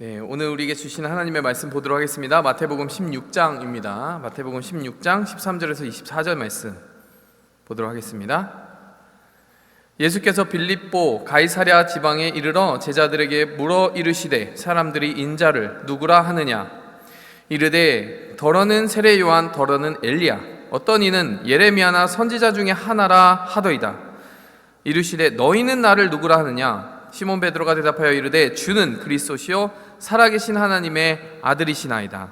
오늘 우리에게 주시는 하나님의 말씀 보도록 하겠습니다. 마태복음 16장입니다. 마태복음 16장 13절에서 24절 말씀 보도록 하겠습니다. 예수께서 빌립보 가이사랴 지방에 이르러 제자들에게 물어 이르시되 사람들이 인자를 누구라 하느냐? 이르되 더러는 세례 요한, 더러는 엘리야, 어떤 이는 예레미야나 선지자 중에 하나라 하더이다. 이르시되 너희는 나를 누구라 하느냐? 시몬 베드로가 대답하여 이르되 주는 그리스도시요 살아계신 하나님의 아들이시나이다.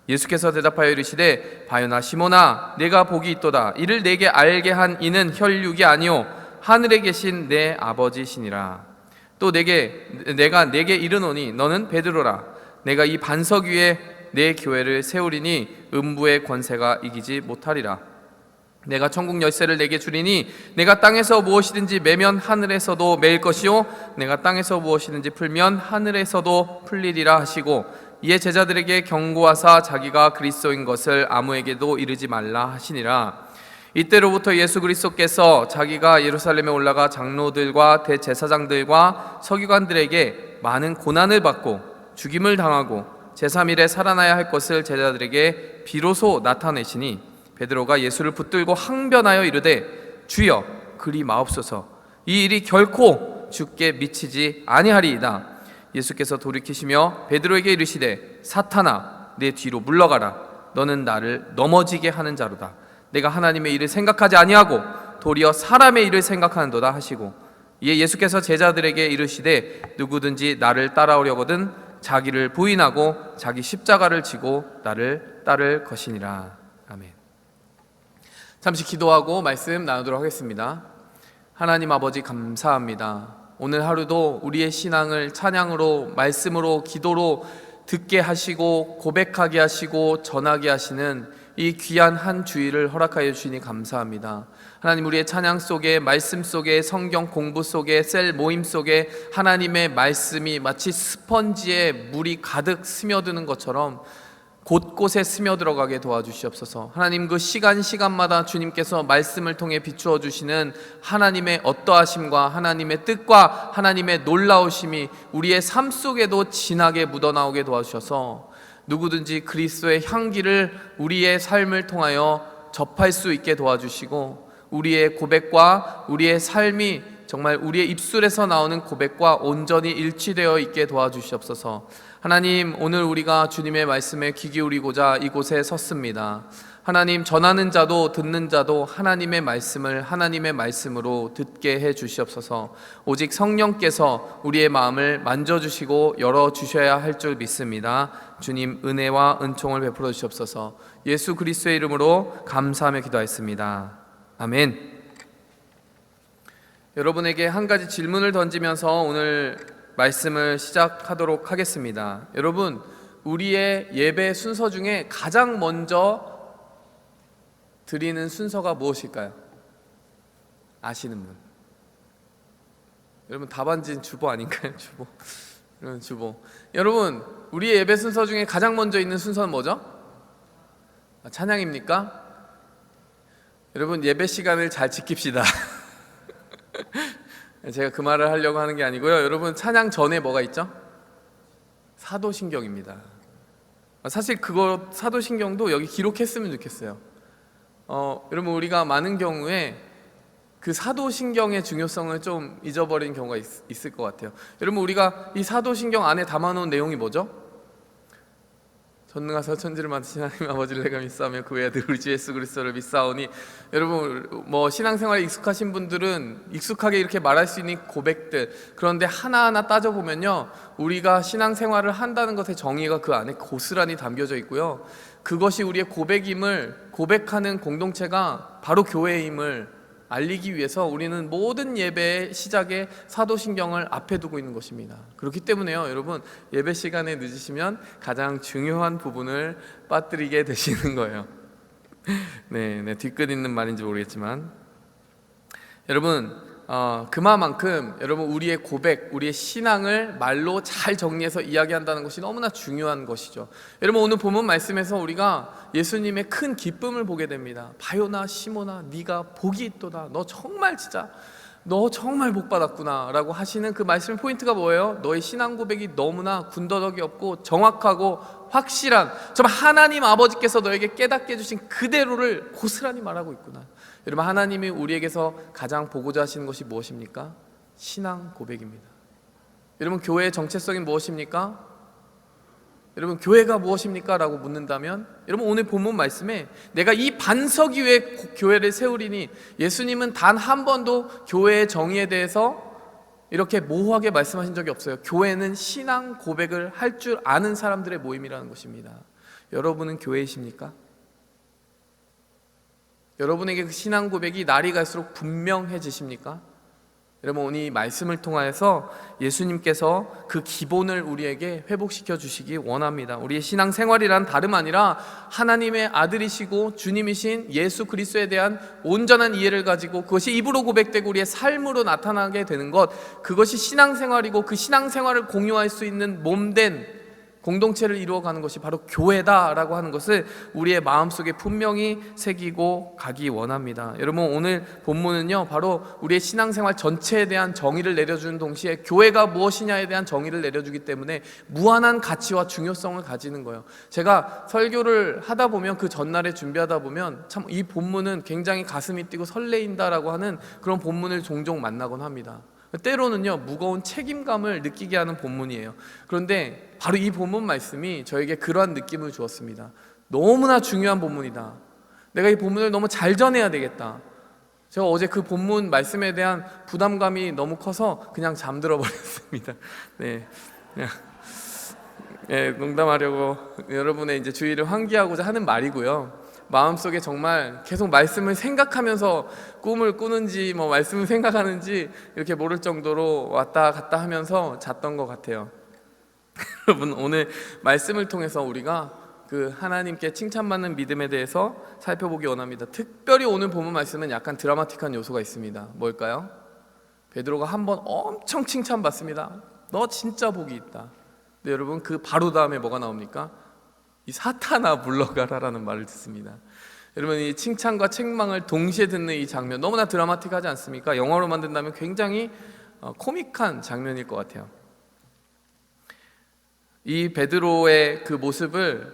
예수께서 대답하여 이르시되 바요나 시몬아, 내가 복이 있도다. 이를 내게 알게 한 이는 혈육이 아니요 하늘에 계신 내 아버지시니라. 또 내가 내게 이르노니 너는 베드로라. 내가 이 반석 위에 내 교회를 세우리니 음부의 권세가 이기지 못하리라. 내가 천국 열쇠를 내게 주리니 내가 땅에서 무엇이든지 매면 하늘에서도 매일 것이요 내가 땅에서 무엇이든지 풀면 하늘에서도 풀리리라 하시고, 이에 제자들에게 경고하사 자기가 그리스도인 것을 아무에게도 이르지 말라 하시니라. 이때로부터 예수 그리스도께서 자기가 예루살렘에 올라가 장로들과 대제사장들과 서기관들에게 많은 고난을 받고 죽임을 당하고 제3일에 살아나야 할 것을 제자들에게 비로소 나타내시니, 베드로가 예수를 붙들고 항변하여 이르되 주여 그리 마옵소서, 이 일이 결코 주께 미치지 아니하리이다. 예수께서 돌이키시며 베드로에게 이르시되 사탄아, 내 뒤로 물러가라. 너는 나를 넘어지게 하는 자로다. 내가 하나님의 일을 생각하지 아니하고 도리어 사람의 일을 생각하는도다 하시고, 이에 예수께서 제자들에게 이르시되 누구든지 나를 따라오려거든 자기를 부인하고 자기 십자가를 지고 나를 따를 것이니라. 아멘. 잠시 기도하고 말씀 나누도록 하겠습니다. 하나님 아버지, 감사합니다. 오늘 하루도 우리의 신앙을 찬양으로, 말씀으로, 기도로 듣게 하시고 고백하게 하시고 전하게 하시는 이 귀한 한 주일을 허락하여 주시니 감사합니다. 하나님, 우리의 찬양 속에, 말씀 속에, 성경 공부 속에, 셀 모임 속에 하나님의 말씀이 마치 스펀지에 물이 가득 스며드는 것처럼 곳곳에 스며들어가게 도와주시옵소서. 하나님, 그 시간마다 주님께서 말씀을 통해 비추어 주시는 하나님의 어떠하심과 하나님의 뜻과 하나님의 놀라우심이 우리의 삶 속에도 진하게 묻어나오게 도와주셔서 누구든지 그리스도의 향기를 우리의 삶을 통하여 접할 수 있게 도와주시고, 우리의 고백과 우리의 삶이 정말 우리의 입술에서 나오는 고백과 온전히 일치되어 있게 도와주시옵소서. 하나님, 오늘 우리가 주님의 말씀에 귀 기울이고자 이곳에 섰습니다. 하나님, 전하는 자도 듣는 자도 하나님의 말씀을 하나님의 말씀으로 듣게 해 주시옵소서. 오직 성령께서 우리의 마음을 만져주시고 열어주셔야 할 줄 믿습니다. 주님, 은혜와 은총을 베풀어 주시옵소서. 예수 그리스도의 이름으로 감사하며 기도하였습니다. 아멘. 여러분에게 한 가지 질문을 던지면서 오늘 말씀을 시작하도록 하겠습니다. 여러분, 우리의 예배 순서 중에 가장 먼저 드리는 순서가 무엇일까요? 아시는 분? 여러분, 답안지는 주보 아닌가요? 주보. 여러분, 주보. 여러분, 우리의 예배 순서 중에 가장 먼저 있는 순서는 뭐죠? 찬양입니까? 여러분, 예배 시간을 잘 지킵시다. 제가 그 말을 하려고 하는 게 아니고요. 여러분, 찬양 전에 뭐가 있죠? 사도신경입니다. 사실 그거 사도신경도 여기 기록했으면 좋겠어요. 여러분, 우리가 많은 경우에 그 사도신경의 중요성을 좀 잊어버린 경우가 있을 것 같아요. 여러분, 우리가 이 사도신경 안에 담아놓은 내용이 뭐죠? 전능하사 천지를 만드신 하나님 아버지를 내가 믿사오며 그 외에 우리 주 예수 그리스도를 믿사오니. 여러분, 신앙생활에 익숙하신 분들은 익숙하게 이렇게 말할 수 있는 고백들, 그런데 하나하나 따져보면요, 우리가 신앙생활을 한다는 것의 정의가 그 안에 고스란히 담겨져 있고요, 그것이 우리의 고백임을, 고백하는 공동체가 바로 교회임을 알리기 위해서 우리는 모든 예배의 시작에 사도신경을 앞에 두고 있는 것입니다. 그렇기 때문에요, 여러분, 예배 시간에 늦으시면 가장 중요한 부분을 빠뜨리게 되시는 거예요. 네, 뒤끝 있는 말인지 모르겠지만, 여러분, 그만큼 여러분, 우리의 고백, 우리의 신앙을 말로 잘 정리해서 이야기한다는 것이 너무나 중요한 것이죠. 여러분, 오늘 본문 말씀에서 우리가 예수님의 큰 기쁨을 보게 됩니다. 바요나 시몬아, 네가 복이 있도다. 너 정말 진짜 너 정말 복 받았구나 라고 하시는 그 말씀의 포인트가 뭐예요? 너의 신앙 고백이 너무나 군더더기 없고 정확하고 확실한, 정말 하나님 아버지께서 너에게 깨닫게 해주신 그대로를 고스란히 말하고 있구나. 여러분, 하나님이 우리에게서 가장 보고자 하시는 것이 무엇입니까? 신앙 고백입니다. 여러분, 교회의 정체성이 무엇입니까? 여러분, 교회가 무엇입니까? 라고 묻는다면, 여러분, 오늘 본문 말씀에 내가 이 반석 위에 교회를 세우리니, 예수님은 단 한 번도 교회의 정의에 대해서 이렇게 모호하게 말씀하신 적이 없어요. 교회는 신앙 고백을 할 줄 아는 사람들의 모임이라는 것입니다. 여러분은 교회이십니까? 여러분에게 그 신앙 고백이 날이 갈수록 분명해지십니까? 여러분, 오늘 이 말씀을 통하여서 예수님께서 그 기본을 우리에게 회복시켜 주시기 원합니다. 우리의 신앙생활이란 다름 아니라 하나님의 아들이시고 주님이신 예수 그리스도에 대한 온전한 이해를 가지고 그것이 입으로 고백되고 우리의 삶으로 나타나게 되는 것, 그것이 신앙생활이고 그 신앙생활을 공유할 수 있는 몸된 공동체를 이루어가는 것이 바로 교회다라고 하는 것을 우리의 마음속에 분명히 새기고 가기 원합니다. 여러분, 오늘 본문은요, 바로 우리의 신앙생활 전체에 대한 정의를 내려주는 동시에 교회가 무엇이냐에 대한 정의를 내려주기 때문에 무한한 가치와 중요성을 가지는 거예요. 제가 설교를 하다 보면, 그 전날에 준비하다 보면 참 이 본문은 굉장히 가슴이 뛰고 설레인다라고 하는 그런 본문을 종종 만나곤 합니다. 때로는요, 무거운 책임감을 느끼게 하는 본문이에요. 그런데 바로 이 본문 말씀이 저에게 그러한 느낌을 주었습니다. 너무나 중요한 본문이다. 내가 이 본문을 너무 잘 전해야 되겠다. 제가 어제 그 본문 말씀에 대한 부담감이 너무 커서 그냥 잠들어 버렸습니다. 네, 농담하려고 여러분의 이제 주의를 환기하고자 하는 말이고요. 마음속에 정말 계속 말씀을 생각하면서 꿈을 꾸는지 말씀을 생각하는지 이렇게 모를 정도로 왔다 갔다 하면서 잤던 것 같아요. 여러분, 오늘 말씀을 통해서 우리가 그 하나님께 칭찬받는 믿음에 대해서 살펴보기 원합니다. 특별히 오늘 본문 말씀은 약간 드라마틱한 요소가 있습니다. 뭘까요? 베드로가 한번 엄청 칭찬받습니다. 너 진짜 복이 있다. 근데 여러분, 그 바로 다음에 뭐가 나옵니까? 이 사탄아 물러가라라는 말을 듣습니다. 여러분, 이 칭찬과 책망을 동시에 듣는 이 장면 너무나 드라마틱하지 않습니까? 영화로 만든다면 굉장히 코믹한 장면일 것 같아요. 이 베드로의 그 모습을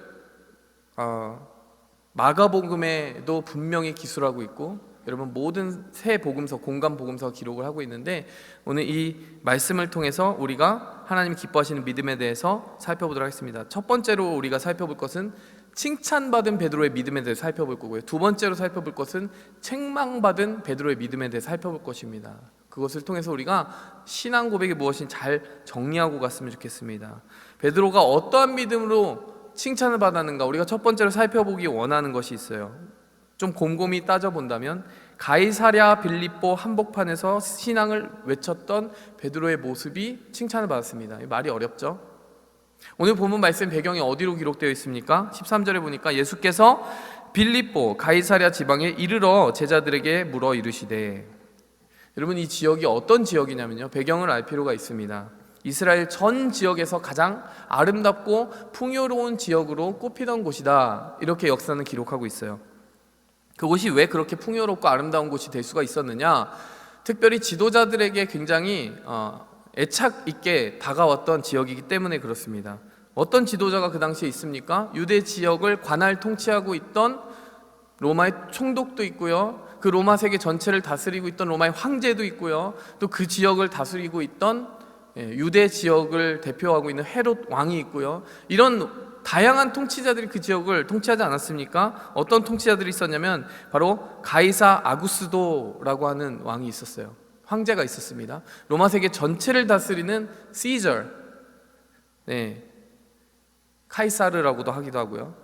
마가복음에도 분명히 기술하고 있고, 여러분, 모든 새 복음서, 공간 복음서 기록을 하고 있는데, 오늘 이 말씀을 통해서 우리가 하나님 기뻐하시는 믿음에 대해서 살펴보도록 하겠습니다. 첫 번째로 우리가 살펴볼 것은 칭찬받은 베드로의 믿음에 대해서 살펴볼 거고요. 두 번째로 살펴볼 것은 책망받은 베드로의 믿음에 대해서 살펴볼 것입니다. 그것을 통해서 우리가 신앙 고백이 무엇인지 잘 정리하고 갔으면 좋겠습니다. 베드로가 어떠한 믿음으로 칭찬을 받았는가, 우리가 첫 번째로 살펴보기 원하는 것이 있어요. 좀 곰곰이 따져본다면 가이사랴 빌립보 한복판에서 신앙을 외쳤던 베드로의 모습이 칭찬을 받았습니다. 말이 어렵죠? 오늘 본문 말씀 배경이 어디로 기록되어 있습니까? 13절에 보니까 예수께서 빌립보 가이사랴 지방에 이르러 제자들에게 물어 이르시되, 여러분, 이 지역이 어떤 지역이냐면요, 배경을 알 필요가 있습니다. 이스라엘 전 지역에서 가장 아름답고 풍요로운 지역으로 꼽히던 곳이다, 이렇게 역사는 기록하고 있어요. 그곳이 왜 그렇게 풍요롭고 아름다운 곳이 될 수가 있었느냐? 특별히 지도자들에게 굉장히 애착 있게 다가왔던 지역이기 때문에 그렇습니다. 어떤 지도자가 그 당시에 있습니까? 유대 지역을 관할 통치하고 있던 로마의 총독도 있고요, 그 로마 세계 전체를 다스리고 있던 로마의 황제도 있고요, 또 그 지역을 다스리고 있던 유대 지역을 대표하고 있는 헤롯 왕이 있고요. 이런 다양한 통치자들이 그 지역을 통치하지 않았습니까? 어떤 통치자들이 있었냐면 바로 가이사 아구스도라고 하는 왕이 있었어요. 황제가 있었습니다. 로마 세계 전체를 다스리는 시저, 카이사르라고도 하기도 하고요.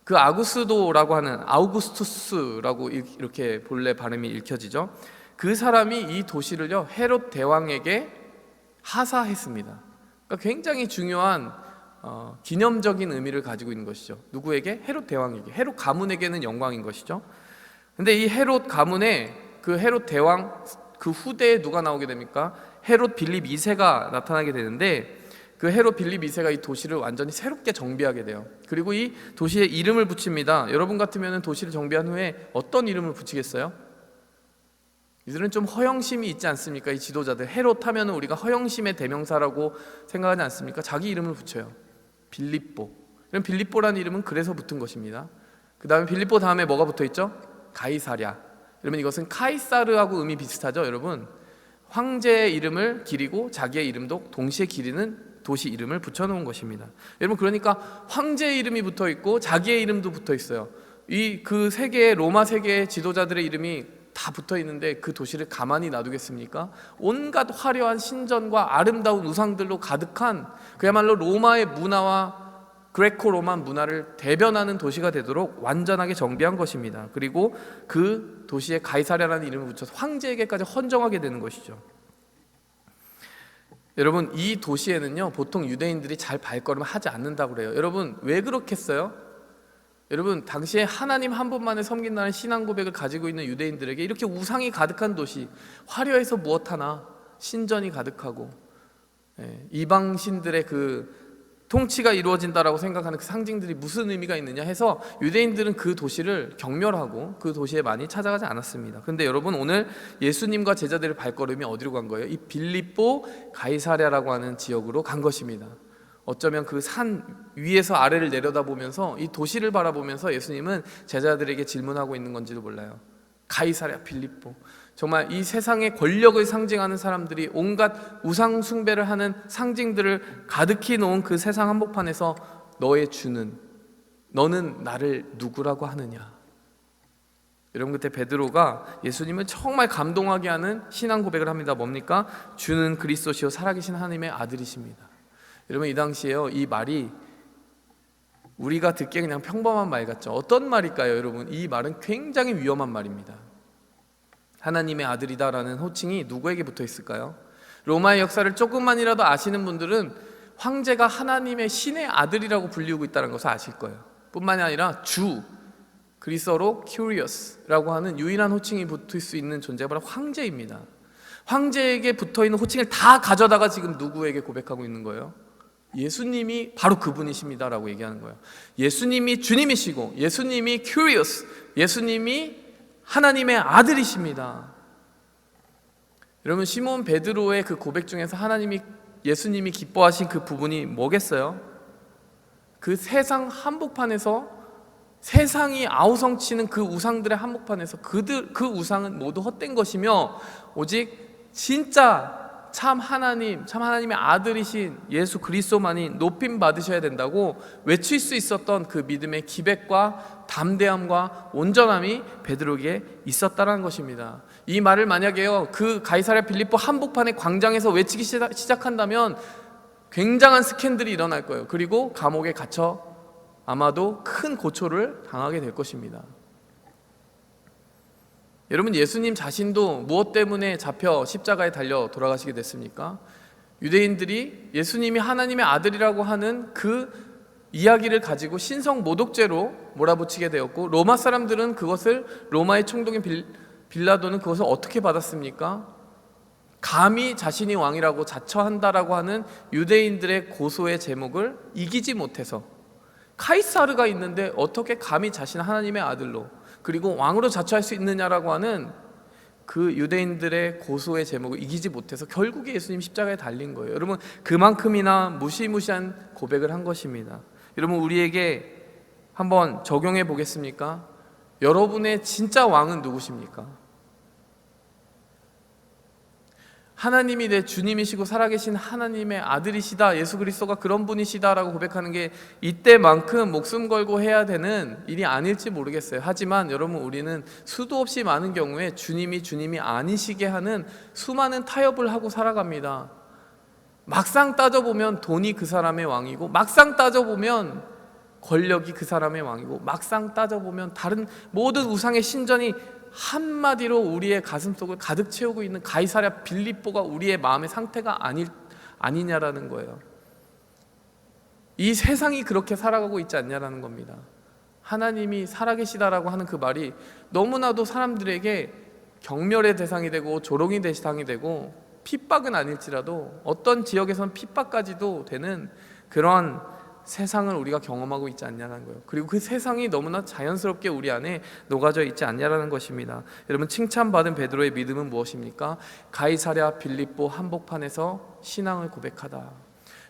그 아구스도라고 하는, 아우구스투스라고 이렇게 본래 발음이 읽혀지죠. 그 사람이 이 도시를요, 헤롯 대왕에게 하사했습니다. 그러니까 굉장히 중요한 기념적인 의미를 가지고 있는 것이죠. 누구에게? 헤롯 대왕에게, 헤롯 가문에게는 영광인 것이죠. 근데 이 헤롯 가문의 그 헤롯 대왕 그 후대에 누가 나오게 됩니까? 헤롯 빌립 2세가 나타나게 되는데, 그 헤롯 빌립 2세가 이 도시를 완전히 새롭게 정비하게 돼요. 그리고 이 도시에 이름을 붙입니다. 여러분 같으면 도시를 정비한 후에 어떤 이름을 붙이겠어요? 이들은 좀 허영심이 있지 않습니까? 이 지도자들, 헤롯 하면 우리가 허영심의 대명사라고 생각하지 않습니까? 자기 이름을 붙여요. 빌립보. 그럼 빌립보라는 이름은 그래서 붙은 것입니다. 그 다음에 빌립보 다음에 뭐가 붙어있죠? 가이사랴. 여러분, 이것은 카이사르하고 의미 비슷하죠? 여러분, 황제의 이름을 기리고 자기의 이름도 동시에 기리는 도시 이름을 붙여놓은 것입니다. 여러분, 그러니까 황제의 이름이 붙어있고 자기의 이름도 붙어있어요. 그 세계의 로마 세계의 지도자들의 이름이 다 붙어있는데 그 도시를 가만히 놔두겠습니까? 온갖 화려한 신전과 아름다운 우상들로 가득한, 그야말로 로마의 문화와 그레코 로만 문화를 대변하는 도시가 되도록 완전하게 정비한 것입니다. 그리고 그 도시에 가이사랴라는 이름을 붙여서 황제에게까지 헌정하게 되는 것이죠. 여러분, 이 도시에는요 보통 유대인들이 잘 발걸음을 하지 않는다고 그래요. 여러분, 왜 그렇겠어요? 여러분, 당시에 하나님 한 분만을 섬긴다는 신앙 고백을 가지고 있는 유대인들에게 이렇게 우상이 가득한 도시, 화려해서 무엇하나 신전이 가득하고 이방 신들의 그 통치가 이루어진다라고 생각하는 그 상징들이 무슨 의미가 있느냐 해서 유대인들은 그 도시를 경멸하고 그 도시에 많이 찾아가지 않았습니다. 그런데 여러분, 오늘 예수님과 제자들의 발걸음이 어디로 간 거예요? 이 빌립보 가이사랴라고 하는 지역으로 간 것입니다. 어쩌면 그 산 위에서 아래를 내려다보면서 이 도시를 바라보면서 예수님은 제자들에게 질문하고 있는 건지도 몰라요. 가이사랴 빌립보, 정말 이 세상의 권력을 상징하는 사람들이 온갖 우상 숭배를 하는 상징들을 가득히 놓은 그 세상 한복판에서 너의 주는, 너는 나를 누구라고 하느냐. 여러분, 그때 베드로가 예수님을 정말 감동하게 하는 신앙 고백을 합니다. 뭡니까? 주는 그리스도시요 살아계신 하나님의 아들이십니다. 여러분, 이 당시에요, 이 말이 우리가 듣기에 그냥 평범한 말 같죠. 어떤 말일까요? 여러분, 이 말은 굉장히 위험한 말입니다. 하나님의 아들이다라는 호칭이 누구에게 붙어 있을까요? 로마의 역사를 조금만이라도 아시는 분들은 황제가 하나님의 신의 아들이라고 불리우고 있다는 것을 아실 거예요. 뿐만이 아니라 주, 그리스어로 Curious라고 하는 유일한 호칭이 붙을 수 있는 존재가 바로 황제입니다. 황제에게 붙어있는 호칭을 다 가져다가 지금 누구에게 고백하고 있는 거예요? 예수님이 바로 그분이십니다라고 얘기하는 거예요. 예수님이 주님이시고, 예수님이 Curious, 예수님이 하나님의 아들이십니다. 여러분, 시몬 베드로의 그 고백 중에서 예수님이 기뻐하신 그 부분이 뭐겠어요? 그 세상 한복판에서, 세상이 아우성치는 그 우상들의 한복판에서 그 우상은 모두 헛된 것이며 오직 진짜 참 하나님의 아들이신 예수 그리스도만이 높임 받으셔야 된다고 외칠 수 있었던 그 믿음의 기백과 담대함과 온전함이 베드로에게 있었다는 것입니다. 이 말을 만약에요, 그 가이사랴 빌립보 한복판의 광장에서 외치기 시작한다면 굉장한 스캔들이 일어날 거예요. 그리고 감옥에 갇혀 아마도 큰 고초를 당하게 될 것입니다. 여러분, 예수님 자신도 무엇 때문에 잡혀 십자가에 달려 돌아가시게 됐습니까? 유대인들이 예수님이 하나님의 아들이라고 하는 그 이야기를 가지고 신성 모독죄로 몰아붙이게 되었고, 로마 사람들은 그것을, 로마의 총독인 빌라도는 그것을 어떻게 받았습니까? 감히 자신이 왕이라고 자처한다라고 하는 유대인들의 고소의 제목을 이기지 못해서, 카이사르가 있는데 어떻게 감히 자신 하나님의 아들로 그리고 왕으로 자처할 수 있느냐라고 하는 그 유대인들의 고소의 제목을 이기지 못해서 결국에 예수님 십자가에 달린 거예요. 여러분, 그만큼이나 무시무시한 고백을 한 것입니다. 여러분, 우리에게 한번 적용해 보겠습니까? 여러분의 진짜 왕은 누구십니까? 하나님이 내 주님이시고 살아계신 하나님의 아들이시다, 예수 그리스도가 그런 분이시다라고 고백하는 게 이때만큼 목숨 걸고 해야 되는 일이 아닐지 모르겠어요. 하지만 여러분, 우리는 수도 없이 많은 경우에 주님이 아니시게 하는 수많은 타협을 하고 살아갑니다. 막상 따져보면 돈이 그 사람의 왕이고, 막상 따져보면 권력이 그 사람의 왕이고, 막상 따져보면 다른 모든 우상의 신전이 한마디로 우리의 가슴속을 가득 채우고 있는 가이사랴 빌립보가 우리의 마음의 상태가 아니냐라는 거예요. 이 세상이 그렇게 살아가고 있지 않냐라는 겁니다. 하나님이 살아계시다라고 하는 그 말이 너무나도 사람들에게 경멸의 대상이 되고 조롱의 대상이 되고, 핍박은 아닐지라도 어떤 지역에서는 핍박까지도 되는 그런 세상을 우리가 경험하고 있지 않냐는 거예요. 그리고 그 세상이 너무나 자연스럽게 우리 안에 녹아져 있지 않냐라는 것입니다. 여러분, 칭찬받은 베드로의 믿음은 무엇입니까? 가이사랴 빌립보 한복판에서 신앙을 고백하다.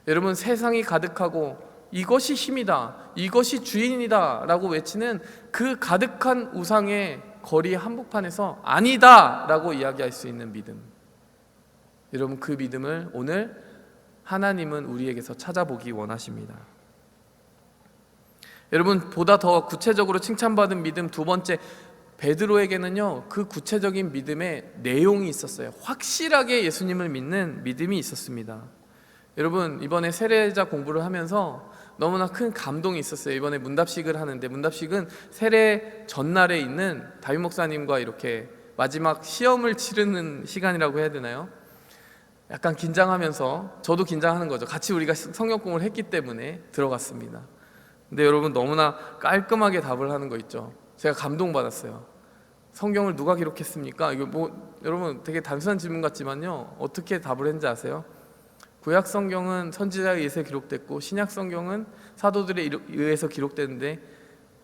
여러분, 세상이 가득하고 이것이 힘이다, 이것이 주인이다 라고 외치는 그 가득한 우상의 거리 한복판에서 아니다 라고 이야기할 수 있는 믿음. 여러분, 그 믿음을 오늘 하나님은 우리에게서 찾아보기 원하십니다. 여러분, 보다 더 구체적으로 칭찬받은 믿음 두 번째, 베드로에게는요 그 구체적인 믿음의 내용이 있었어요. 확실하게 예수님을 믿는 믿음이 있었습니다. 여러분, 이번에 세례자 공부를 하면서 너무나 큰 감동이 있었어요. 이번에 문답식을 하는데, 문답식은 세례 전날에 있는 다윗 목사님과 이렇게 마지막 시험을 치르는 시간이라고 해야 되나요? 약간 긴장하면서, 저도 긴장하는 거죠. 같이 우리가 성경 공부를 했기 때문에 들어갔습니다. 근데 여러분, 너무나 깔끔하게 답을 하는 거 있죠. 제가 감동받았어요. 성경을 누가 기록했습니까? 이거 여러분 되게 단순한 질문 같지만요, 어떻게 답을 했는지 아세요? 구약 성경은 선지자에 의해서 기록됐고 신약 성경은 사도들에 의해서 기록됐는데,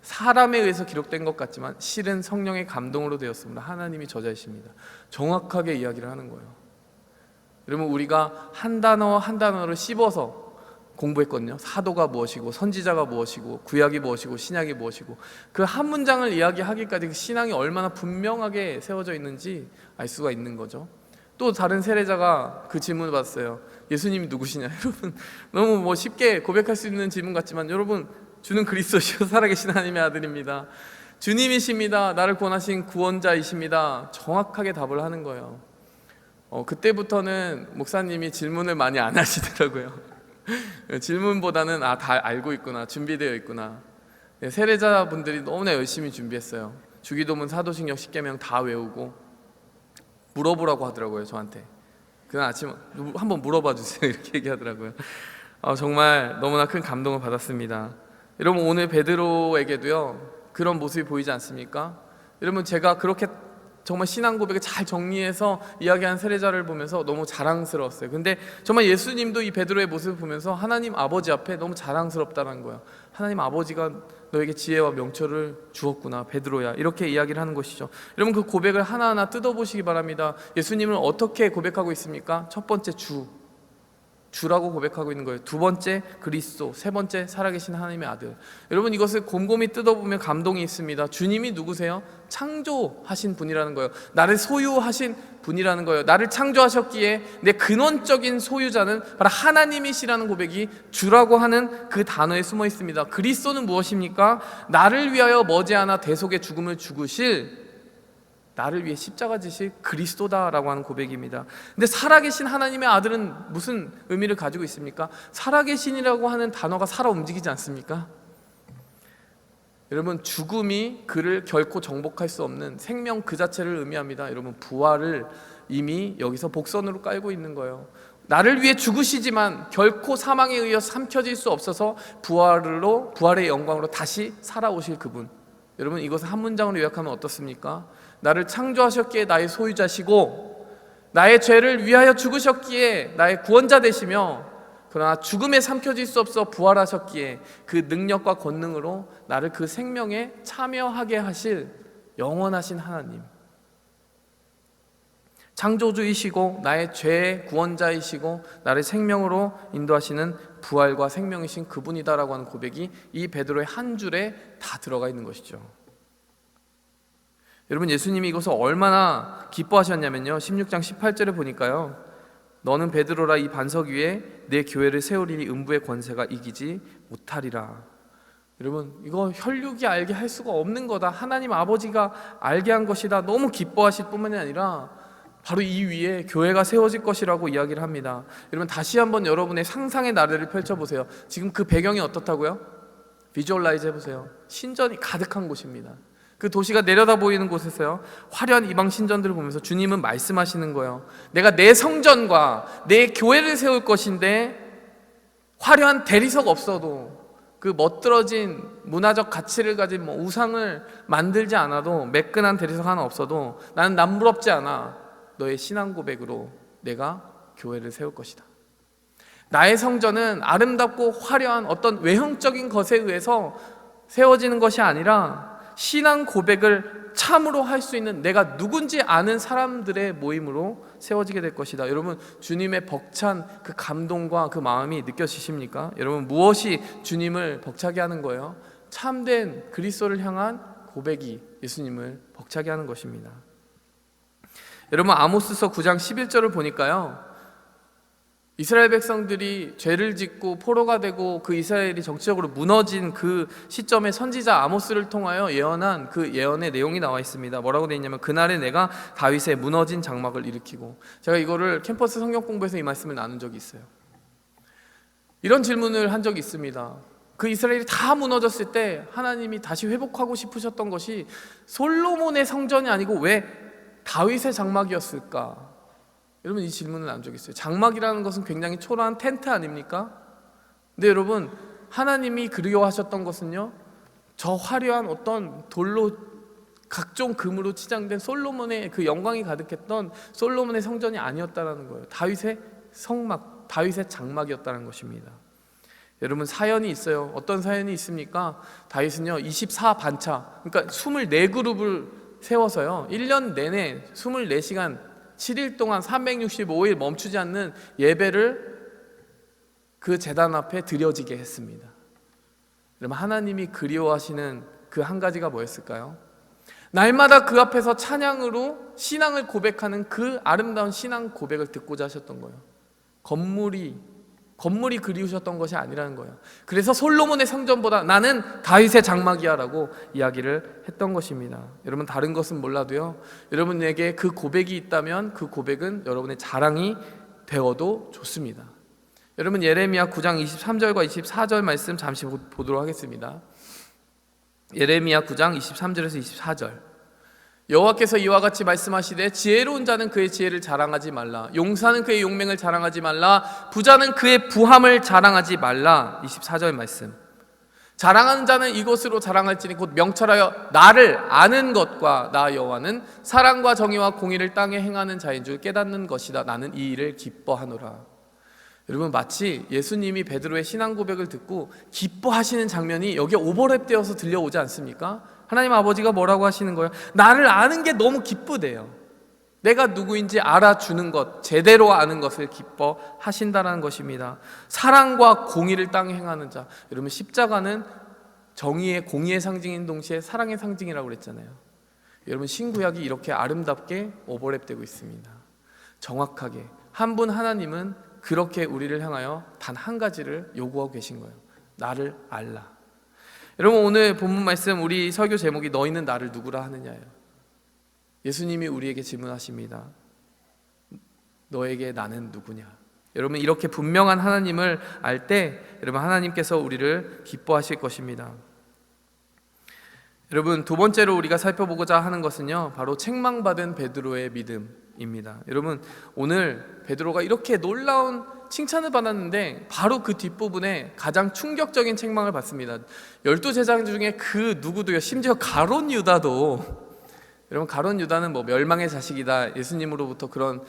사람에 의해서 기록된 것 같지만 실은 성령의 감동으로 되었습니다. 하나님이 저자이십니다. 정확하게 이야기를 하는 거예요. 여러분, 우리가 한 단어 한 단어를 씹어서 공부했거든요. 사도가 무엇이고 선지자가 무엇이고 구약이 무엇이고 신약이 무엇이고, 그 한 문장을 이야기하기까지 그 신앙이 얼마나 분명하게 세워져 있는지 알 수가 있는 거죠. 또 다른 세례자가 그 질문을 받았어요. 예수님이 누구시냐? 여러분, 너무 쉽게 고백할 수 있는 질문 같지만, 여러분, 주는 그리스도시요 살아계신 하나님의 아들입니다. 주님이십니다. 나를 구원하신 구원자이십니다. 정확하게 답을 하는 거예요. 그때부터는 목사님이 질문을 많이 안 하시더라고요. 질문보다는 다 알고 있구나, 준비되어 있구나. 세례자분들이 너무나 열심히 준비했어요. 주기도문, 사도신경, 십계명 다 외우고 물어보라고 하더라고요. 저한테 그날 아침 한번 물어봐 주세요 이렇게 얘기하더라고요. 정말 너무나 큰 감동을 받았습니다. 여러분, 오늘 베드로에게도요 그런 모습이 보이지 않습니까? 여러분, 제가 그렇게 정말 신앙 고백을 잘 정리해서 이야기한 세례자를 보면서 너무 자랑스러웠어요. 근데 정말 예수님도 이 베드로의 모습을 보면서 하나님 아버지 앞에 너무 자랑스럽다는 거예요. 하나님 아버지가 너에게 지혜와 명철을 주었구나, 베드로야, 이렇게 이야기를 하는 것이죠. 여러분, 그 고백을 하나하나 뜯어보시기 바랍니다. 예수님은 어떻게 고백하고 있습니까? 첫 번째, 주라고 고백하고 있는 거예요. 두 번째, 그리스도. 세 번째, 살아계신 하나님의 아들. 여러분, 이것을 곰곰이 뜯어보면 감동이 있습니다. 주님이 누구세요? 창조하신 분이라는 거예요. 나를 소유하신 분이라는 거예요. 나를 창조하셨기에 내 근원적인 소유자는 바로 하나님이시라는 고백이 주라고 하는 그 단어에 숨어 있습니다. 그리스도는 무엇입니까? 나를 위하여 머지않아 대속의 죽음을 죽으실, 나를 위해 십자가 지실 그리스도다라고 하는 고백입니다. 근데 살아계신 하나님의 아들은 무슨 의미를 가지고 있습니까? 살아계신이라고 하는 단어가 살아 움직이지 않습니까? 여러분, 죽음이 그를 결코 정복할 수 없는 생명 그 자체를 의미합니다. 여러분, 부활을 이미 여기서 복선으로 깔고 있는 거예요. 나를 위해 죽으시지만 결코 사망에 의해서 삼켜질 수 없어서 부활의 영광으로 다시 살아오실 그분. 여러분, 이것을 한 문장으로 요약하면 어떻습니까? 나를 창조하셨기에 나의 소유자시고, 나의 죄를 위하여 죽으셨기에 나의 구원자 되시며, 그러나 죽음에 삼켜질 수 없어 부활하셨기에 그 능력과 권능으로 나를 그 생명에 참여하게 하실 영원하신 하나님, 창조주이시고 나의 죄의 구원자이시고 나를 생명으로 인도하시는 부활과 생명이신 그분이다라고 하는 고백이 이 베드로의 한 줄에 다 들어가 있는 것이죠. 여러분, 예수님이 이것을 얼마나 기뻐하셨냐면요, 16장 18절에 보니까요, 너는 베드로라, 이 반석 위에 내 교회를 세우리니 음부의 권세가 이기지 못하리라. 여러분, 이거 혈육이 알게 할 수가 없는 거다, 하나님 아버지가 알게 한 것이다, 너무 기뻐하실 뿐만이 아니라 바로 이 위에 교회가 세워질 것이라고 이야기를 합니다. 여러분, 다시 한번 여러분의 상상의 나래를 펼쳐보세요. 지금 그 배경이 어떻다고요? 비주얼라이즈 해보세요. 신전이 가득한 곳입니다. 그 도시가 내려다 보이는 곳에서요, 화려한 이방 신전들을 보면서 주님은 말씀하시는 거예요. 내가 내 성전과 내 교회를 세울 것인데, 화려한 대리석 없어도, 그 멋들어진 문화적 가치를 가진 우상을 만들지 않아도, 매끈한 대리석 하나 없어도 나는 남부럽지 않아. 너의 신앙 고백으로 내가 교회를 세울 것이다. 나의 성전은 아름답고 화려한 어떤 외형적인 것에 의해서 세워지는 것이 아니라 신앙 고백을 참으로 할 수 있는 내가 누군지 아는 사람들의 모임으로 세워지게 될 것이다. 여러분, 주님의 벅찬 그 감동과 그 마음이 느껴지십니까? 여러분, 무엇이 주님을 벅차게 하는 거예요? 참된 그리스도를 향한 고백이 예수님을 벅차게 하는 것입니다. 여러분, 아모스서 9장 11절을 보니까요, 이스라엘 백성들이 죄를 짓고 포로가 되고 그 이스라엘이 정치적으로 무너진 그 시점에 선지자 아모스를 통하여 예언한 그 예언의 내용이 나와 있습니다. 뭐라고 되어 있냐면, 그날에 내가 다윗의 무너진 장막을 일으키고. 제가 이거를 캠퍼스 성경 공부에서 이 말씀을 나눈 적이 있어요. 이런 질문을 한 적이 있습니다. 그 이스라엘이 다 무너졌을 때 하나님이 다시 회복하고 싶으셨던 것이 솔로몬의 성전이 아니고 왜 다윗의 장막이었을까? 여러분, 이 질문을 난 적이 있어요. 장막이라는 것은 굉장히 초라한 텐트 아닙니까? 근데 여러분, 하나님이 그리워하셨던 것은요, 저 화려한 어떤 돌로 각종 금으로 치장된 솔로몬의 그 영광이 가득했던 솔로몬의 성전이 아니었다라는 거예요. 다윗의 성막, 다윗의 장막이었다는 것입니다. 여러분, 사연이 있어요. 어떤 사연이 있습니까? 다윗은요 24반차, 그러니까 24그룹을 세워서요 1년 내내 24시간 7일 동안 365일 멈추지 않는 예배를 그 제단 앞에 드려지게 했습니다. 여러분, 하나님이 그리워하시는 그 한 가지가 뭐였을까요? 날마다 그 앞에서 찬양으로 신앙을 고백하는 그 아름다운 신앙 고백을 듣고자 하셨던 거예요. 건물이 그리우셨던 것이 아니라는 거예요. 그래서 솔로몬의 성전보다 나는 다윗의 장막이야 라고 이야기를 했던 것입니다. 여러분, 다른 것은 몰라도요, 여러분에게 그 고백이 있다면 그 고백은 여러분의 자랑이 되어도 좋습니다. 여러분, 예레미야 9장 23절과 24절 말씀 잠시 보도록 하겠습니다. 예레미야 9장 23절에서 24절. 여호와께서 이와 같이 말씀하시되, 지혜로운 자는 그의 지혜를 자랑하지 말라, 용사는 그의 용맹을 자랑하지 말라, 부자는 그의 부함을 자랑하지 말라. 24절 말씀. 자랑하는 자는 이것으로 자랑할지니 곧 명철하여 나를 아는 것과 나 여호와는 사랑과 정의와 공의를 땅에 행하는 자인 줄 깨닫는 것이다. 나는 이 일을 기뻐하노라. 여러분, 마치 예수님이 베드로의 신앙 고백을 듣고 기뻐하시는 장면이 여기에 오버랩되어서 들려오지 않습니까? 하나님 아버지가 뭐라고 하시는 거예요? 나를 아는 게 너무 기쁘대요. 내가 누구인지 알아주는 것, 제대로 아는 것을 기뻐하신다는 것입니다. 사랑과 공의를 땅에 행하는 자. 여러분, 십자가는 정의의, 공의의 상징인 동시에 사랑의 상징이라고 그랬잖아요. 여러분, 신구약이 이렇게 아름답게 오버랩되고 있습니다. 정확하게 한 분 하나님은 그렇게 우리를 향하여 단 한 가지를 요구하고 계신 거예요. 나를 알라. 여러분, 오늘 본문 말씀, 우리 설교 제목이 너희는 나를 누구라 하느냐예요. 예수님이 우리에게 질문하십니다. 너에게 나는 누구냐? 여러분, 이렇게 분명한 하나님을 알 때 여러분, 하나님께서 우리를 기뻐하실 것입니다. 여러분, 두 번째로 우리가 살펴보고자 하는 것은요, 바로 책망받은 베드로의 믿음입니다. 여러분, 오늘 베드로가 이렇게 놀라운 칭찬을 받았는데 바로 그 뒷부분에 가장 충격적인 책망을 받습니다. 12제자 중에 그 누구도요, 심지어 가룟 유다도, 여러분, 가룟 유다는 뭐 멸망의 자식이다, 예수님으로부터 그런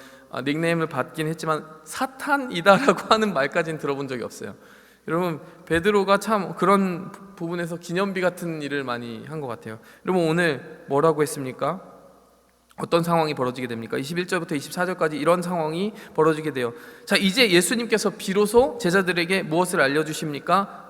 닉네임을 받긴 했지만 사탄이다라고 하는 말까지는 들어본 적이 없어요. 여러분, 베드로가 참 그런 부분에서 기념비 같은 일을 많이 한 것 같아요. 여러분, 오늘 뭐라고 했습니까? 어떤 상황이 벌어지게 됩니까? 21절부터 24절까지 이런 상황이 벌어지게 돼요. 자, 이제 예수님께서 비로소 제자들에게 무엇을 알려주십니까?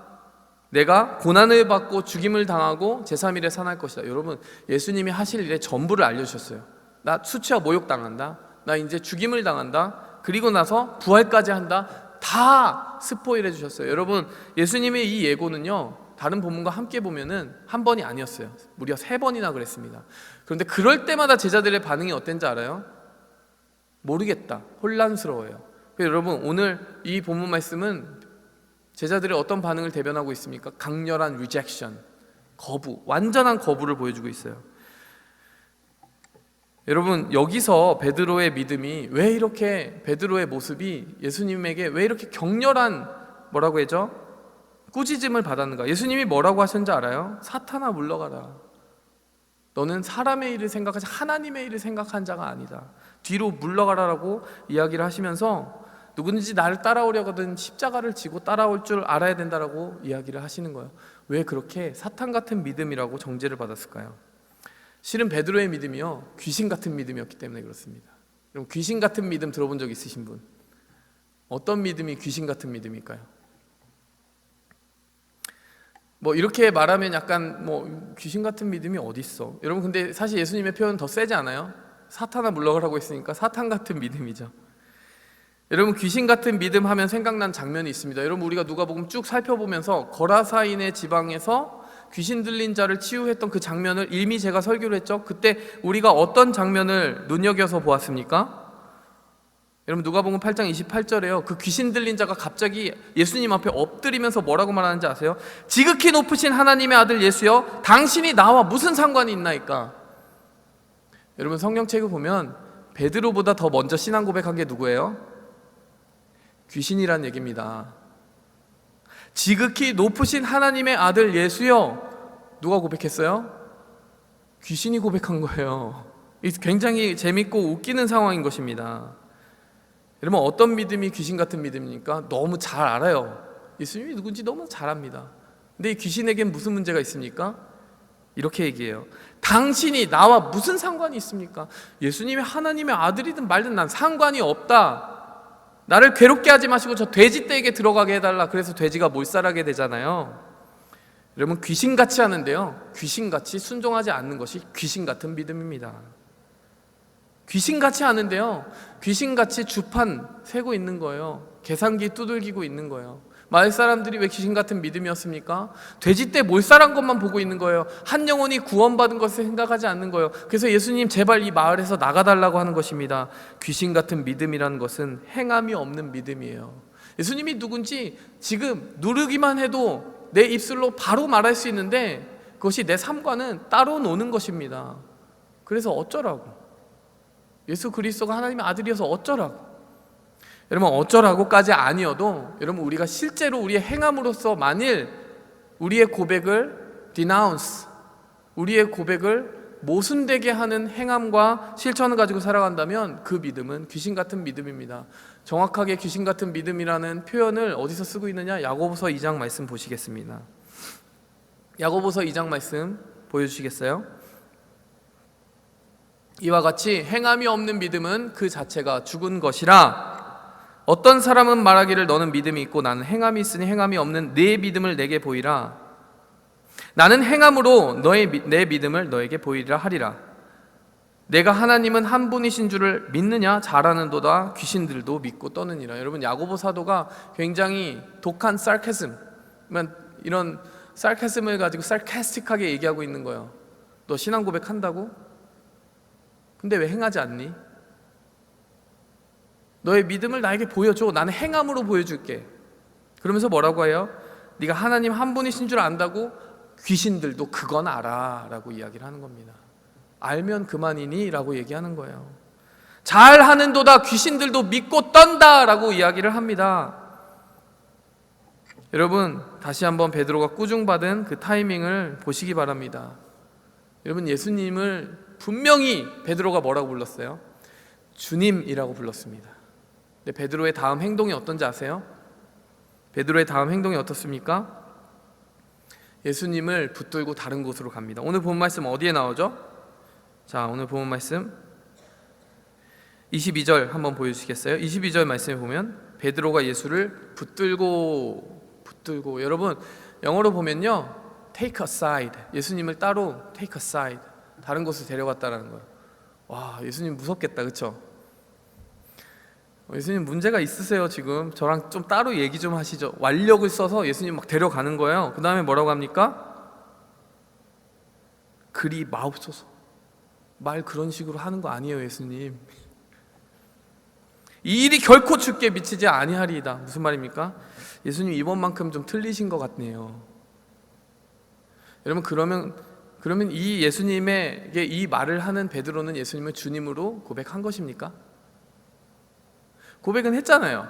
내가 고난을 받고 죽임을 당하고 제3일에 살아날 것이다. 여러분, 예수님이 하실 일의 전부를 알려주셨어요. 나 수치와 모욕 당한다, 나 이제 죽임을 당한다, 그리고 나서 부활까지 한다, 다 스포일 해주셨어요. 여러분, 예수님의 이 예고는요, 다른 본문과 함께 보면은 한 번이 아니었어요. 무려 3번이나 그랬습니다. 그런데 그럴 때마다 제자들의 반응이 어땠는지 알아요? 모르겠다, 혼란스러워요. 여러분, 오늘 이 본문 말씀은 제자들의 어떤 반응을 대변하고 있습니까? 강렬한 리젝션, 거부, 완전한 거부를 보여주고 있어요. 여러분, 여기서 베드로의 믿음이 왜 이렇게, 베드로의 모습이 예수님에게 왜 이렇게 격렬한, 뭐라고 했죠? 꾸짖음을 받았는가? 예수님이 뭐라고 하셨는지 알아요? 사탄아, 물러가라. 너는 사람의 일을 생각하지 하나님의 일을 생각한 자가 아니다. 뒤로 물러가라라고 이야기를 하시면서 누구든지 나를 따라오려거든 십자가를 지고 따라올 줄 알아야 된다라고 이야기를 하시는 거예요. 왜 그렇게 사탄 같은 믿음이라고 정죄를 받았을까요? 실은 베드로의 믿음이요, 귀신 같은 믿음이었기 때문에 그렇습니다. 그럼 귀신 같은 믿음 들어본 적 있으신 분? 어떤 믿음이 귀신 같은 믿음일까요? 뭐 이렇게 말하면 약간 뭐 귀신 같은 믿음이 어디 있어? 여러분, 근데 사실 예수님의 표현은 더 세지 않아요? 사탄아 물러가라고 했으니까 사탄 같은 믿음이죠. 여러분, 귀신 같은 믿음 하면 생각난 장면이 있습니다. 여러분, 우리가 누가복음 쭉 살펴보면서 거라사인의 지방에서 귀신 들린 자를 치유했던 그 장면을 이미 제가 설교를 했죠. 그때 우리가 어떤 장면을 눈여겨서 보았습니까? 여러분, 누가복음 8장 28절에요 그 귀신 들린 자가 갑자기 예수님 앞에 엎드리면서 뭐라고 말하는지 아세요? 지극히 높으신 하나님의 아들 예수여, 당신이 나와 무슨 상관이 있나이까? 여러분, 성경책을 보면 베드로보다 더 먼저 신앙 고백한 게 누구예요? 귀신이란 얘기입니다. 지극히 높으신 하나님의 아들 예수여, 누가 고백했어요? 귀신이 고백한 거예요. 굉장히 재밌고 웃기는 상황인 것입니다. 여러분, 어떤 믿음이 귀신 같은 믿음입니까? 너무 잘 알아요. 예수님이 누군지 너무 잘 압니다. 근데 이 귀신에겐 무슨 문제가 있습니까? 이렇게 얘기해요. 당신이 나와 무슨 상관이 있습니까? 예수님이 하나님의 아들이든 말든 난 상관이 없다. 나를 괴롭게 하지 마시고 저 돼지떼에게 들어가게 해달라. 그래서 돼지가 몰살하게 되잖아요. 여러분, 귀신같이 하는데요, 귀신같이 순종하지 않는 것이 귀신 같은 믿음입니다. 귀신같이 하는데요, 귀신같이 주판 세고 있는 거예요. 계산기 두들기고 있는 거예요. 마을 사람들이 왜 귀신 같은 믿음이었습니까? 돼지떼 몰살한 것만 보고 있는 거예요. 한 영혼이 구원받은 것을 생각하지 않는 거예요. 그래서 예수님 제발 이 마을에서 나가달라고 하는 것입니다. 귀신 같은 믿음이라는 것은 행함이 없는 믿음이에요. 예수님이 누군지 지금 누르기만 해도 내 입술로 바로 말할 수 있는데 그것이 내 삶과는 따로 노는 것입니다. 그래서 어쩌라고? 예수 그리스도가 하나님의 아들이어서 어쩌라고? 여러분, 어쩌라고까지 아니어도 여러분, 우리가 실제로 우리의 행함으로써 만일 우리의 고백을 denounce, 우리의 고백을 모순되게 하는 행함과 실천을 가지고 살아간다면 그 믿음은 귀신 같은 믿음입니다. 정확하게 귀신 같은 믿음이라는 표현을 어디서 쓰고 있느냐? 야고보서 2장 말씀 보시겠습니다. 야고보서 2장 말씀 보여주시겠어요? 이와 같이 행함이 없는 믿음은 그 자체가 죽은 것이라. 어떤 사람은 말하기를 너는 믿음이 있고 나는 행함이 있으니 행함이 없는 네 믿음을 내게 보이라. 나는 행함으로 내 믿음을 너에게 보이리라 하리라. 내가 하나님은 한 분이신 줄을 믿느냐? 잘하는도다. 귀신들도 믿고 떠느니라. 여러분, 야고보 사도가 굉장히 독한 sarcasm, 이런 sarcasm을 가지고 sarcastic하게 얘기하고 있는 거예요. 너 신앙 고백한다고? 근데 왜 행하지 않니? 너의 믿음을 나에게 보여줘. 나는 행함으로 보여줄게. 그러면서 뭐라고 해요? 네가 하나님 한 분이신 줄 안다고? 귀신들도 그건 알아 라고 이야기를 하는 겁니다. 알면 그만이니? 라고 얘기하는 거예요. 잘하는도다. 귀신들도 믿고 떤다 라고 이야기를 합니다. 여러분, 다시 한번 베드로가 꾸중받은 그 타이밍을 보시기 바랍니다. 여러분, 예수님을 분명히 베드로가 뭐라고 불렀어요? 주님이라고 불렀습니다. 근데 베드로의 다음 행동이 어떤지 아세요? 베드로의 다음 행동이 어떻습니까? 예수님을 붙들고 다른 곳으로 갑니다. 오늘 본 말씀 어디에 나오죠? 자, 오늘 본 말씀 22절 한번 보여주시겠어요? 22절 말씀에 보면 베드로가 예수를 붙들고, 여러분 영어로 보면요, take aside, 예수님을 따로 take aside, 다른 곳으로 데려갔다라는 거예요. 와, 예수님 무섭겠다, 그렇죠? 예수님 문제가 있으세요. 지금 저랑 좀 따로 얘기 좀 하시죠. 완력을 써서 예수님 막 데려가는 거예요. 그 다음에 뭐라고 합니까? 그리 마옵소서. 말 그런 식으로 하는 거 아니에요, 예수님. 이 일이 결코 주께 미치지 아니하리이다. 무슨 말입니까? 예수님 이번만큼 좀 틀리신 것 같네요. 여러분, 그러면 이 예수님에게 이 말을 하는 베드로는 예수님을 주님으로 고백한 것입니까? 고백은 했잖아요.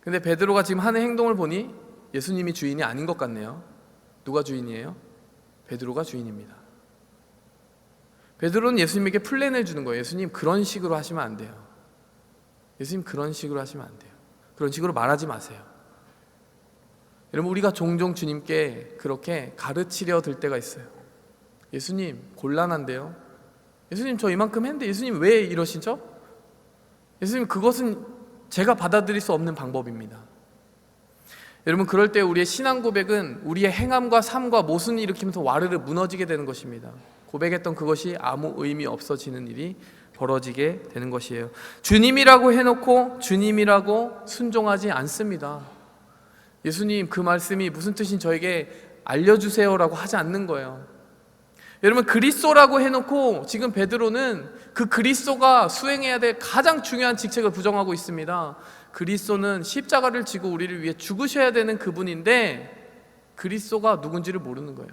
근데 베드로가 지금 하는 행동을 보니 예수님이 주인이 아닌 것 같네요. 누가 주인이에요? 베드로가 주인입니다. 베드로는 예수님에게 플랜을 주는 거예요. 예수님 그런 식으로 하시면 안 돼요. 예수님 그런 식으로 하시면 안 돼요. 그런 식으로 말하지 마세요. 여러분, 우리가 종종 주님께 그렇게 가르치려 들 때가 있어요. 예수님 곤란한데요. 예수님 저 이만큼 했는데 예수님 왜 이러시죠? 예수님 그것은 제가 받아들일 수 없는 방법입니다. 여러분, 그럴 때 우리의 신앙 고백은 우리의 행함과 삶과 모순을 일으키면서 와르르 무너지게 되는 것입니다. 고백했던 그것이 아무 의미 없어지는 일이 벌어지게 되는 것이에요. 주님이라고 해놓고 주님이라고 순종하지 않습니다. 예수님 그 말씀이 무슨 뜻인 저에게 알려주세요라고 하지 않는 거예요. 여러분, 그리스도라고 해놓고 지금 베드로는 그 그리스도가 수행해야 될 가장 중요한 직책을 부정하고 있습니다. 그리스도는 십자가를 지고 우리를 위해 죽으셔야 되는 그분인데 그리스도가 누군지를 모르는 거예요.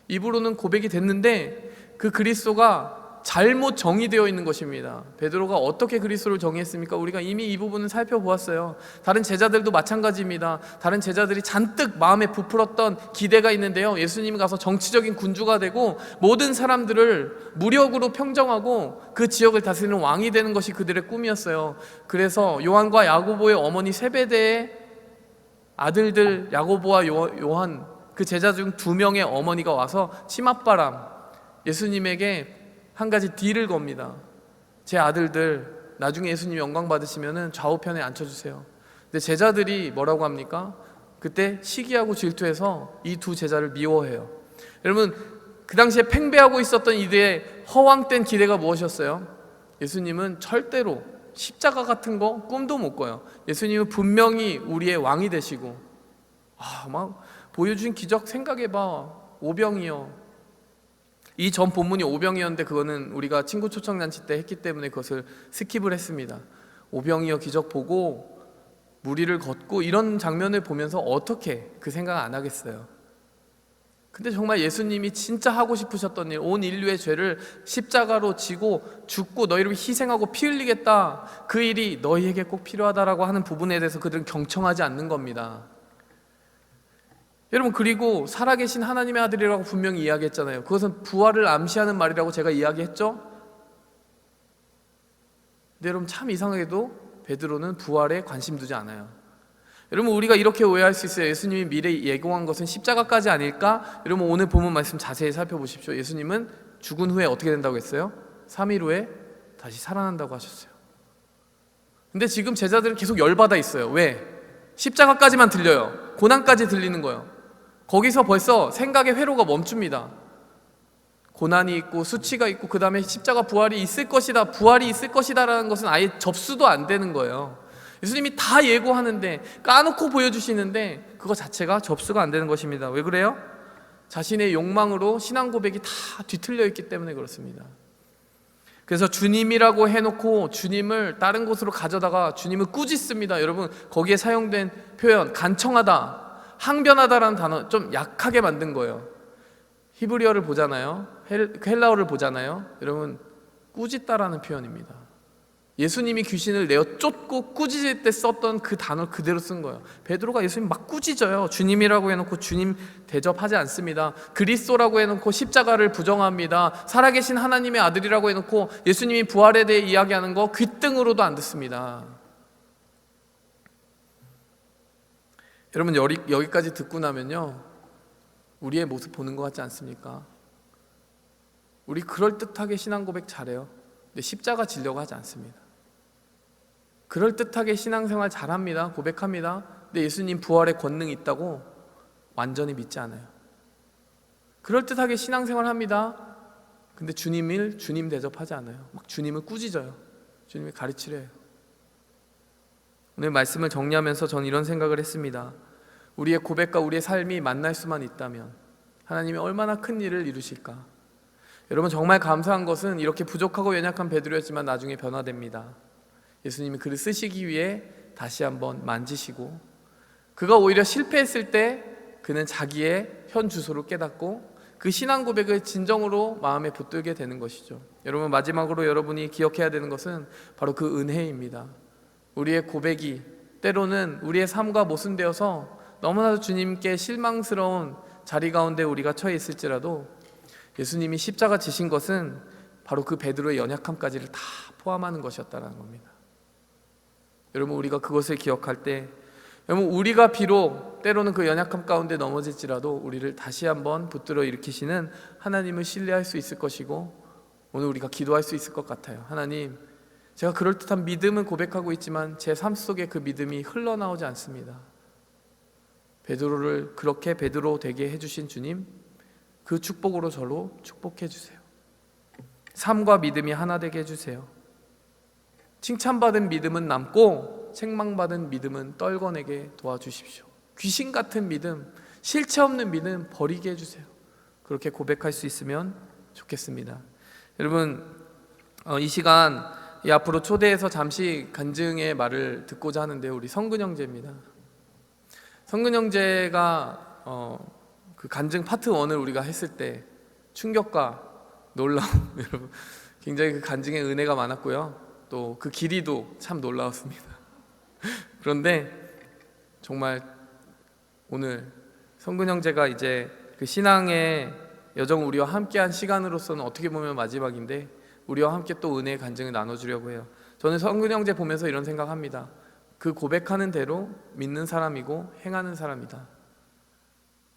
입으로는 고백이 됐는데 그 그리스도가 잘못 정의되어 있는 것입니다. 베드로가 어떻게 그리스도를 정의했습니까? 우리가 이미 이 부분은 살펴보았어요. 다른 제자들도 마찬가지입니다. 다른 제자들이 잔뜩 마음에 부풀었던 기대가 있는데요, 예수님이 가서 정치적인 군주가 되고 모든 사람들을 무력으로 평정하고 그 지역을 다스리는 왕이 되는 것이 그들의 꿈이었어요. 그래서 요한과 야고보의 어머니 세베대의 아들들 야고보와 요한, 그 제자 중 2명의 어머니가 와서 치맛바람 예수님에게 한 가지 딜을 겁니다. 제 아들들 나중에 예수님 영광 받으시면은 좌우편에 앉혀주세요. 근데 제자들이 뭐라고 합니까? 그때 시기하고 질투해서 이 2 제자를 미워해요. 여러분, 그 당시에 팽배하고 있었던 이들의 허황된 기대가 무엇이었어요? 예수님은 절대로 십자가 같은 거 꿈도 못 꿔요. 예수님은 분명히 우리의 왕이 되시고, 막 보여준 기적 생각해봐. 오병이어. 이 전 본문이 오병이었는데 그거는 우리가 친구 초청잔치 때 했기 때문에 그것을 스킵을 했습니다. 오병이어 기적 보고 무리를 걷고 이런 장면을 보면서 어떻게 그 생각 안 하겠어요? 근데 정말 예수님이 진짜 하고 싶으셨던 일, 온 인류의 죄를 십자가로 지고 죽고 너희를 희생하고 피 흘리겠다, 그 일이 너희에게 꼭 필요하다라고 하는 부분에 대해서 그들은 경청하지 않는 겁니다. 여러분, 그리고 살아계신 하나님의 아들이라고 분명히 이야기했잖아요. 그것은 부활을 암시하는 말이라고 제가 이야기했죠? 근데 여러분, 참 이상하게도 베드로는 부활에 관심 두지 않아요. 여러분, 우리가 이렇게 오해할 수 있어요. 예수님이 미래에 예고한 것은 십자가까지 아닐까? 여러분, 오늘 본문 말씀 자세히 살펴보십시오. 예수님은 죽은 후에 어떻게 된다고 했어요? 3일 후에 다시 살아난다고 하셨어요. 근데 지금 제자들은 계속 열받아 있어요. 왜? 십자가까지만 들려요. 고난까지 들리는 거예요. 거기서 벌써 생각의 회로가 멈춥니다. 고난이 있고 수치가 있고 그 다음에 십자가 부활이 있을 것이다, 부활이 있을 것이다 라는 것은 아예 접수도 안 되는 거예요. 예수님이 다 예고하는데, 까놓고 보여주시는데 그거 자체가 접수가 안 되는 것입니다. 왜 그래요? 자신의 욕망으로 신앙 고백이 다 뒤틀려 있기 때문에 그렇습니다. 그래서 주님이라고 해놓고 주님을 다른 곳으로 가져다가 주님을 꾸짖습니다. 여러분, 거기에 사용된 표현 간청하다, 항변하다라는 단어 좀 약하게 만든 거예요. 히브리어를 보잖아요, 헬라어를 보잖아요. 여러분, 꾸짖다라는 표현입니다. 예수님이 귀신을 내어 쫓고 꾸짖을 때 썼던 그 단어 그대로 쓴 거예요. 베드로가 예수님 막 꾸짖어요. 주님이라고 해놓고 주님 대접하지 않습니다. 그리스도라고 해놓고 십자가를 부정합니다. 살아계신 하나님의 아들이라고 해놓고 예수님이 부활에 대해 이야기하는 거 귓등으로도 안 듣습니다. 여러분, 여기까지 듣고 나면요, 우리의 모습 보는 것 같지 않습니까? 우리 그럴듯하게 신앙 고백 잘해요. 근데 십자가 지려고 하지 않습니다. 그럴듯하게 신앙생활 잘합니다. 고백합니다. 근데 예수님 부활의 권능이 있다고 완전히 믿지 않아요. 그럴듯하게 신앙생활 합니다. 근데 주님을 주님 대접하지 않아요. 막 주님을 꾸짖어요. 주님을 가르치려 해요. 오늘 말씀을 정리하면서 전 이런 생각을 했습니다. 우리의 고백과 우리의 삶이 만날 수만 있다면 하나님이 얼마나 큰 일을 이루실까. 여러분, 정말 감사한 것은 이렇게 부족하고 연약한 베드로였지만 나중에 변화됩니다. 예수님이 그를 쓰시기 위해 다시 한번 만지시고, 그가 오히려 실패했을 때 그는 자기의 현 주소를 깨닫고 그 신앙 고백을 진정으로 마음에 붙들게 되는 것이죠. 여러분, 마지막으로 여러분이 기억해야 되는 것은 바로 그 은혜입니다. 우리의 고백이 때로는 우리의 삶과 모순되어서 너무나도 주님께 실망스러운 자리 가운데 우리가 처해 있을지라도 예수님이 십자가 지신 것은 바로 그 베드로의 연약함까지를 다 포함하는 것이었다는 겁니다. 여러분, 우리가 그것을 기억할 때, 여러분, 우리가 비록 때로는 그 연약함 가운데 넘어질지라도 우리를 다시 한번 붙들어 일으키시는 하나님을 신뢰할 수 있을 것이고, 오늘 우리가 기도할 수 있을 것 같아요. 하나님, 제가 그럴듯한 믿음은 고백하고 있지만 제 삶 속에 그 믿음이 흘러나오지 않습니다. 베드로를 그렇게 베드로 되게 해주신 주님, 그 축복으로 저로 축복해 주세요. 삶과 믿음이 하나 되게 해주세요. 칭찬받은 믿음은 남고 책망받은 믿음은 떨궈내게 도와주십시오. 귀신 같은 믿음, 실체 없는 믿음 버리게 해주세요. 그렇게 고백할 수 있으면 좋겠습니다. 여러분, 이 시간 이 앞으로 초대해서 잠시 간증의 말을 듣고자 하는데, 우리 성근 형제입니다. 성근 형제가 그 간증 파트 1을 우리가 했을 때 충격과 놀라움, 여러분, 굉장히 그 간증의 은혜가 많았고요. 또 그 길이도 참 놀라웠습니다. 그런데 정말 오늘 성근 형제가 이제 그 신앙의 여정 우리와 함께한 시간으로서는 어떻게 보면 마지막인데, 우리와 함께 또 은혜의 간증을 나눠주려고 해요. 저는 성근 형제 보면서 이런 생각합니다. 그 고백하는 대로 믿는 사람이고 행하는 사람이다.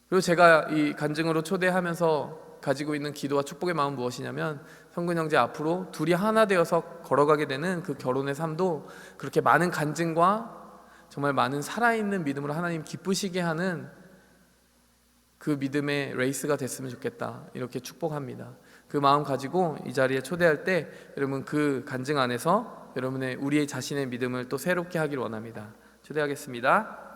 그리고 제가 이 간증으로 초대하면서 가지고 있는 기도와 축복의 마음은 무엇이냐면, 성근 형제 앞으로 둘이 하나 되어서 걸어가게 되는 그 결혼의 삶도 그렇게 많은 간증과 정말 많은 살아있는 믿음으로 하나님 기쁘시게 하는 그 믿음의 레이스가 됐으면 좋겠다, 이렇게 축복합니다. 그 마음 가지고 이 자리에 초대할 때 여러분, 그 간증 안에서 여러분의 우리의 자신의 믿음을 또 새롭게 하길 원합니다. 초대하겠습니다.